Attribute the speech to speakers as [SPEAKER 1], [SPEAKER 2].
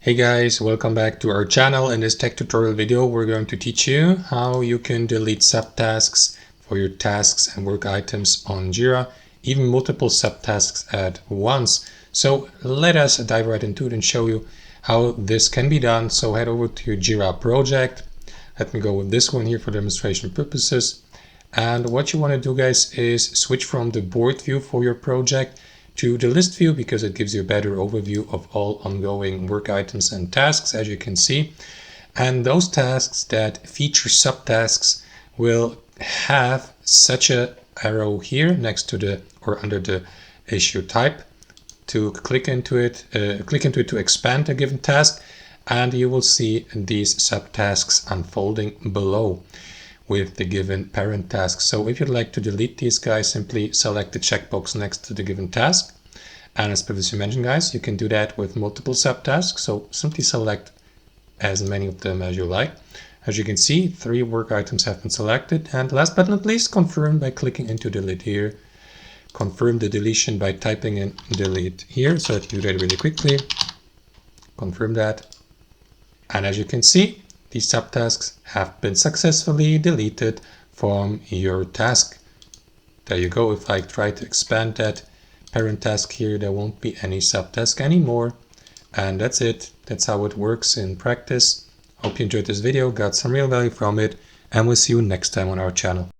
[SPEAKER 1] Hey guys, welcome back to our channel. In this tech tutorial video, we're going to teach you how you can delete subtasks for your tasks and work items on Jira, even multiple subtasks at once. So let us dive right into it and show you how this can be done. So head over to your Jira project. Let me go with this one here for demonstration purposes. And what you want to do, guys, is switch from the board view for your project to the list view because it gives you a better overview of all ongoing work items and tasks, as you can see. And those tasks that feature subtasks will have such a arrow here next to the or under the issue type to click into it to expand a given task, and you will see these subtasks unfolding below with the given parent task. So if you'd like to delete these guys, simply select the checkbox next to the given task. And as previously mentioned, guys, you can do that with multiple subtasks. So simply select as many of them as you like. As you can see, 3 work items have been selected. And last but not least, confirm by clicking into delete here. Confirm the deletion by typing in delete here. So let's do that really quickly. Confirm that. And as you can see, these subtasks have been successfully deleted from your task. There you go. If I try to expand that parent task here, there won't be any subtask anymore. And that's it. That's how it works in practice. Hope you enjoyed this video, got some real value from it, and we'll see you next time on our channel.